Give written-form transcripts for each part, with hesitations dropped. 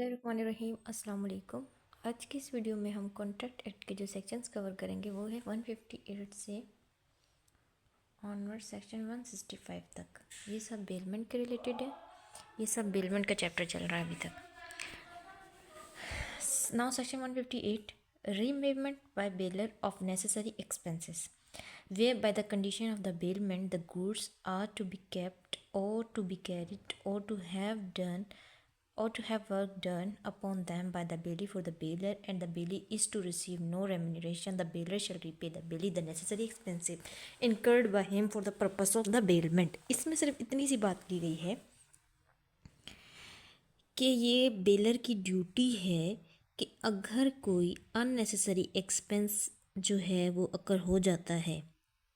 बिस्मिल्लाहिर्रहमानिर्रहीम अस्सलाम वालेकुम। आज की इस वीडियो में हम कॉन्ट्रैक्ट एक्ट के जो सेक्शंस कवर करेंगे वो है 158 से ऑनवर्ड सेक्शन 165 तक। ये सब बेलमेंट के रिलेटेड है। ये सब बेलमेंट का चैप्टर चल रहा है अभी तक। Now section 158 repayment by bailor of necessary expenses where by the condition of the bailment the goods are to be kept or to be carried or to have work done upon them by the bailee for the bailer, and the bailee is to receive no remuneration. The bailer shall repay the bailee the necessary expenses incurred by him for the purpose of the bailment। इसमें सिर्फ इतनी सी बात की गई है कि ये baler की ड्यूटी है कि अगर कोई अननेसेसरी एक्सपेंस जो है वो अगर हो जाता है,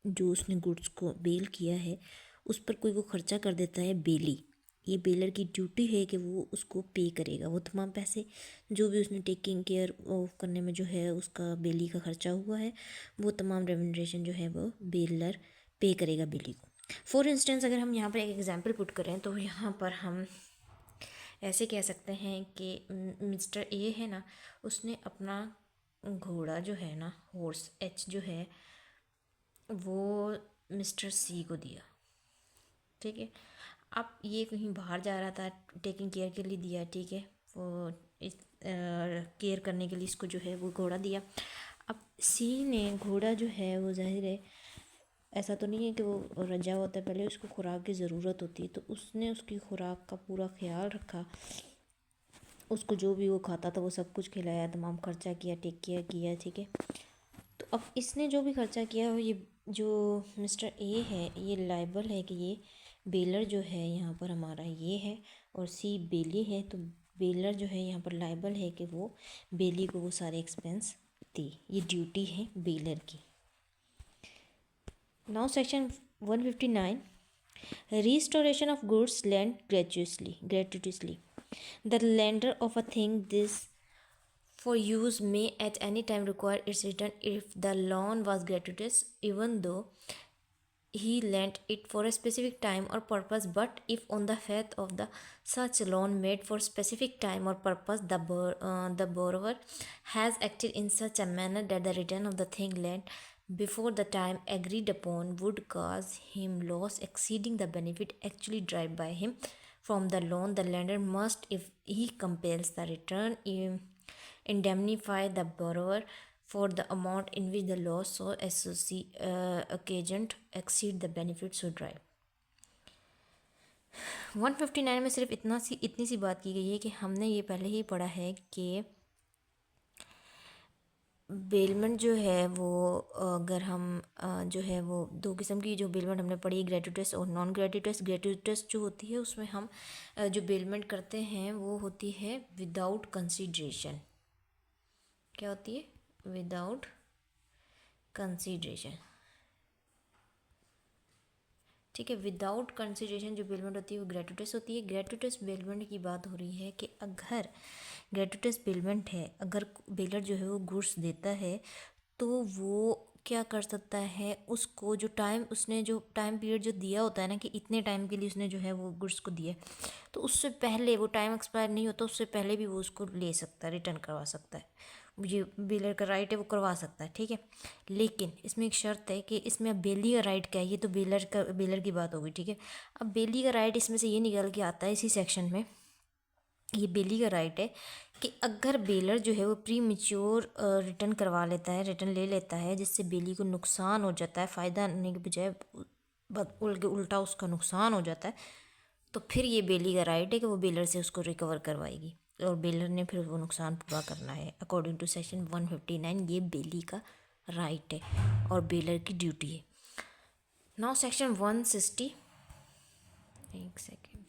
जो उसने गुड्स को बेल किया है उस पर कोई वो खर्चा कर देता है बेली, ये बेलर की ड्यूटी है कि वो उसको पे करेगा। वो तमाम पैसे जो भी उसने टेकिंग केयर ऑफ करने में जो है उसका बेली का खर्चा हुआ है, वो तमाम रेम्यूनरेशन जो है वो बेलर पे करेगा बेली को। फॉर इंस्टेंस अगर हम यहाँ पर एक एग्जांपल पुट करें तो यहाँ पर हम ऐसे कह सकते हैं कि मिस्टर ए है ना, उसने अपना घोड़ा जो है ना, हॉर्स एच जो है वो मिस्टर सी को दिया, ठीक है। अब ये कहीं बाहर जा रहा था, टेकिंग केयर के लिए दिया, ठीक है, वो इस केयर करने के लिए इसको जो है वो घोड़ा दिया। अब सी ने घोड़ा जो है वो जाहिर है ऐसा तो नहीं है कि वो रजा होता है, पहले उसको खुराक की ज़रूरत होती है, तो उसने उसकी खुराक का पूरा ख्याल रखा, उसको जो भी वो खाता था वो सब कुछ खिलाया, तमाम खर्चा किया, टेक केयर किया, ठीक है। तो अब इसने जो भी खर्चा किया हो, ये जो मिस्टर ए है ये लायबल है कि ये बेलर जो है यहाँ पर हमारा ये है और सी बेली है, तो बेलर जो है यहाँ पर लायबल है कि वो बेली को वो सारे एक्सपेंस दे। ये ड्यूटी है बेलर की। Now section 159 restoration of goods lent gratuitously the lender of a thing this for use may at any time require its return if the loan was gratuitous, even though he lent it for a specific time or purpose. But if on the faith of the such loan made for specific time or purpose the borrower has acted in such a manner that the return of the thing lent before the time agreed upon would cause him loss exceeding the benefit actually derived by him from the loan, the lender must, if he compels the return, indemnify the borrower for the amount in which the loss so occasioned exceed the benefit so derived। 159 में सिर्फ इतनी सी बात की गई है कि हमने ये पहले ही पढ़ा है कि बेलमेंट जो है वो अगर हम जो है वो दो किस्म की जो बेलमेंट हमने पढ़ी, ग्रेट्यूटस और नॉन ग्रेट्यूटस। ग्रेट्यूटस जो होती है उसमें हम जो बेलमेंट करते हैं वो होती है विदाउट कंसीडरेशन। क्या होती है? विदाउट कंसीडरेशन, ठीक है। विदाउट कंसीडरेशन जो बेलमेंट होती है वो ग्रेट्यूटस होती है। ग्रेट्यूटस बेलमेंट की बात हो रही है कि अगर ग्रेट्यूटस बेलमेंट है, अगर बेलर जो है वो गुड्स देता है तो वो क्या कर सकता है, उसको जो टाइम उसने जो टाइम पीरियड जो दिया होता है ना कि इतने टाइम के लिए उसने जो है वो गुड्स को दिया, तो उससे पहले वो टाइम एक्सपायर नहीं होता, उससे पहले भी वो उसको ले सकता है, रिटर्न करवा सकता है। ये बेलर का राइट है, वो करवा सकता है, ठीक है। लेकिन इसमें एक शर्त है कि इसमें अब बेली का राइट क्या है, ये तो बेलर की बात होगी, ठीक है। अब बेली का राइट इसमें से ये निकल के आता है इसी सेक्शन में, ये बेली का राइट है कि अगर बेलर जो है वो प्री मेच्योर रिटर्न करवा लेता है, रिटर्न ले लेता है, जिससे बेली को नुकसान हो जाता है, फ़ायदा होने के बजाय उल्टा उसका नुकसान हो जाता है, तो फिर ये बेली का राइट है कि वो बेलर से उसको रिकवर करवाएगी और बेलर ने फिर वो नुकसान पूरा करना है। अकॉर्डिंग टू सेक्शन 159 ये बेली का राइट है और बेलर की ड्यूटी है। नाउ सेक्शन 160, एक second,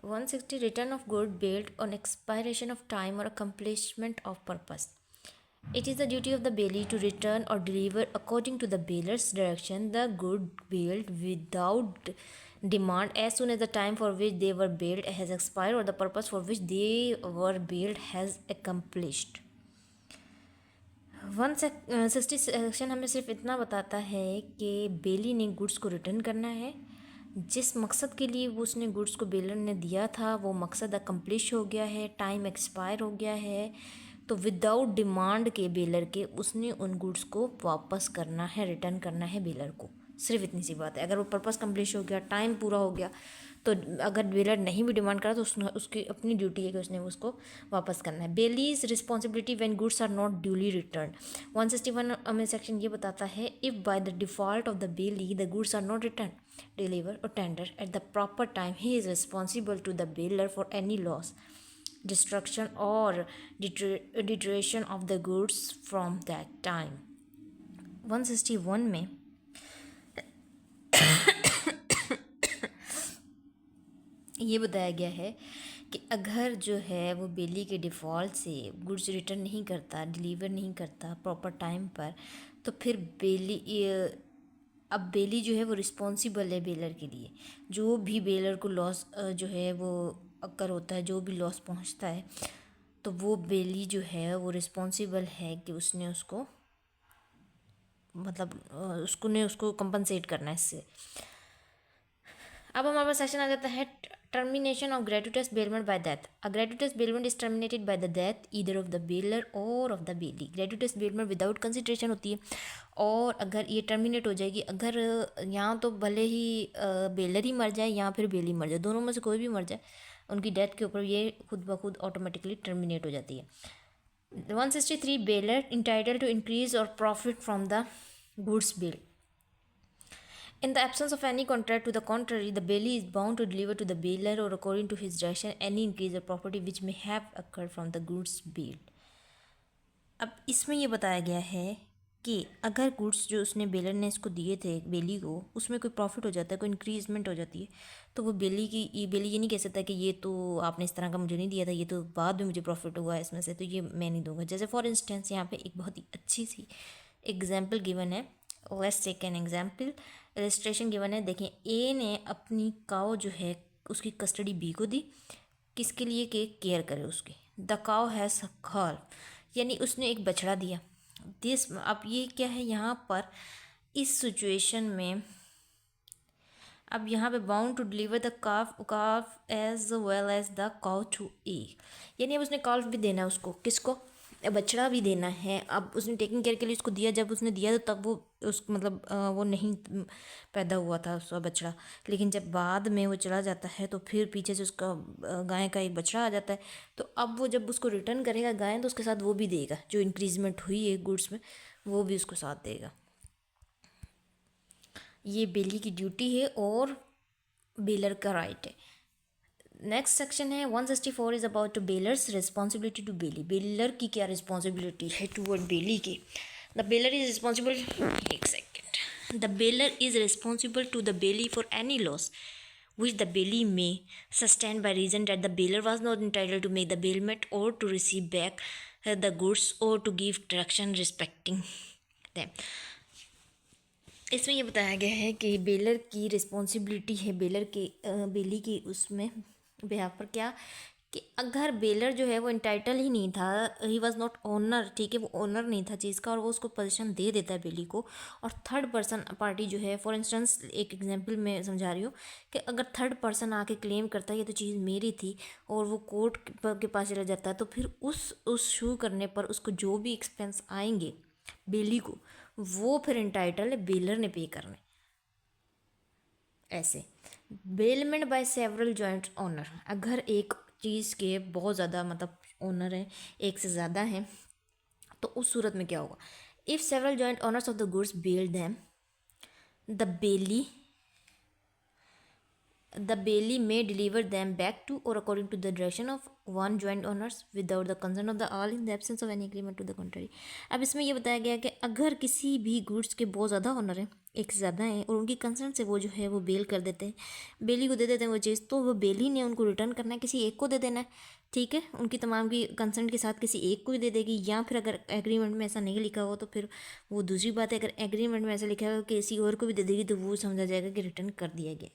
160 return of good bailed on expiration of time or accomplishment of purpose. It is the duty of the bailee to return or deliver according to the bailor's direction the good bailed without demand as soon as the time for which they were bailed has expired or the purpose for which they were bailed has accomplished। 160 section हमें सिर्फ इतना बताता है कि बेली ने goods को return करना है जिस मकसद के लिए वो उसने गुड्स को बेलर ने दिया था वो मकसद अकम्प्लिश हो गया है, टाइम एक्सपायर हो गया है, तो विदाउट डिमांड के बेलर के उसने उन गुड्स को वापस करना है, रिटर्न करना है बेलर को। सिर्फ इतनी सी बात है। अगर वो पर्पस कम्प्लीट हो गया, टाइम पूरा हो गया, तो अगर बेलर नहीं भी डिमांड करा तो उसकी अपनी ड्यूटी है कि उसने उसको वापस करना है। Bailee's responsibility when goods are not duly return. 161 में सेक्शन ये बताता है, if by the default of the bailee the goods are not return, deliver or tender at the proper time, he is responsible to the bailor for any loss, destruction or deterioration of the goods from that time। 161 में ये बताया गया है कि अगर जो है वो बेली के डिफ़ॉल्ट से गुड्स रिटर्न नहीं करता, डिलीवर नहीं करता प्रॉपर टाइम पर, तो फिर अब बेली जो है वो रिस्पॉन्सिबल है बेलर के लिए। जो भी बेलर को लॉस जो है वो अक्कर होता है, जो भी लॉस पहुंचता है, तो वो बेली जो है वो रिस्पॉन्सिबल है कि उसने उसको मतलब उसको कंपनसेट करना है इससे। अब हमारे पास सेक्शन आ जाता है termination of gratuitous bailment by death. A gratuitous bailment is terminated by the death either of the bailor or of the bailee. Gratuitous bailment without consideration होती है, और अगर ये टर्मिनेट हो जाएगी, अगर यहाँ तो भले ही बेलर ही मर जाए या फिर बेली मर जाए, दोनों में से कोई भी मर जाए, उनकी डेथ के ऊपर ये खुद ब खुद ऑटोमेटिकली टर्मिनेट हो जाती है। 163 बेलर इंटाइटल टू इंक्रीज और profit from the goods bill. In the absence of any contract to the contrary, the bailey is bound to deliver to the bailor or according to his direction any increase of property which may have occurred from the goods billed। अब इसमें ये बताया गया है कि अगर goods जो उसने बेलर ने इसको दिए थे बेली को, उसमें कोई प्रॉफिट हो जाता है, कोई इंक्रीजमेंट हो जाती है, तो वो बेली ये नहीं कह सकता कि ये तो आपने इस तरह का मुझे नहीं दिया था, ये तो बाद में मुझे प्रॉफिट हुआ है इसमें से, तो ये मैं नहीं दूंगा। जैसे फॉर इंस्टेंस यहाँ पे एक बहुत ही अच्छी सी एग्जाम्पल गिवन है। Let's take an example, illustration given है। देखिए, ए ने अपनी काव जो है उसकी कस्टडी बी को दी, किसके लिए कि केयर करे उसकी। द काव हैज़ कॉल, यानी उसने एक बछड़ा दिया। दिस अब ये क्या है यहाँ पर इस सिचुएशन में, अब यहाँ पे bound to deliver the calf as well as the cow to A, यानी अब उसने काल्फ भी देना है उसको, किसको, बछड़ा भी देना है। अब उसने टेकिंग केयर के लिए उसको दिया, जब उसने दिया तो तब वो उस मतलब वो नहीं पैदा हुआ था उसका बछड़ा, लेकिन जब बाद में वो चला जाता है तो फिर पीछे से उसका गाय का एक बछड़ा आ जाता है। तो अब वो जब उसको रिटर्न करेगा गाय, तो उसके साथ वो भी देगा, जो इंक्रीजमेंट हुई है गुड्स में वो भी उसको साथ देगा। ये बेली की ड्यूटी है और बेलर का राइट है। नेक्स्ट सेक्शन है 164 is about to bailor's responsibility to bailee. Bailor की क्या रिस्पॉन्सिबिलिटी है टूवर्ड बेली की। द बेलर इज रिस्पॉन्सिबल, एक second, the bailor is responsible to the bailee for any loss which the bailey may sustain by reason that the bailor was not entitled to make the bailment or to receive back the goods or to give direction respecting them। इसमें ये बताया गया है कि baler की responsibility है, बेली की उसमें बिहाफ पर क्या, कि अगर बेलर जो है वो इंटाइटल ही नहीं था, ही वॉज नॉट ओनर, ठीक है, वो ओनर नहीं था चीज़ का, और वो उसको पोजीशन दे देता है बेली को, और थर्ड पर्सन पार्टी जो है, फॉर इंस्टेंस एक एग्जांपल मैं समझा रही हूँ कि अगर थर्ड पर्सन आके क्लेम करता है ये तो चीज़ मेरी थी, और वो कोर्ट के पास चला जाता है, तो फिर उस शू करने पर उसको जो भी एक्सपेंस आएंगे बेली को, वो फिर इंटाइटल बेलर ने पे करने। ऐसे bailment by several joint owner, अगर एक चीज़ के बहुत ज़्यादा मतलब ओनर हैं, एक से ज़्यादा हैं, तो उस सूरत में क्या होगा। If several joint owners of the goods bail them, the bailey may deliver them back to or according to the direction of one joint owners without the consent of the all in the absence of any agreement to the contrary। अब इसमें ये बताया गया कि अगर किसी भी goods के बहुत ज़्यादा ओनर हैं, एक से ज़्यादा हैं, और उनकी कंसर्न से वो जो है वो बेल कर देते हैं, बेली को दे देते हैं वो चीज़, तो वो बेली ने उनको रिटर्न करना है, किसी एक को दे देना है, ठीक है, उनकी तमाम की कंसर्न के साथ किसी एक को ही दे देगी। या फिर अगर एग्रीमेंट में ऐसा नहीं लिखा हो तो फिर वो दूसरी बात है, अगर एग्रीमेंट में ऐसा लिखा हो कि किसी और को भी दे देगी तो वो समझा जाएगा कि रिटर्न कर दिया गया।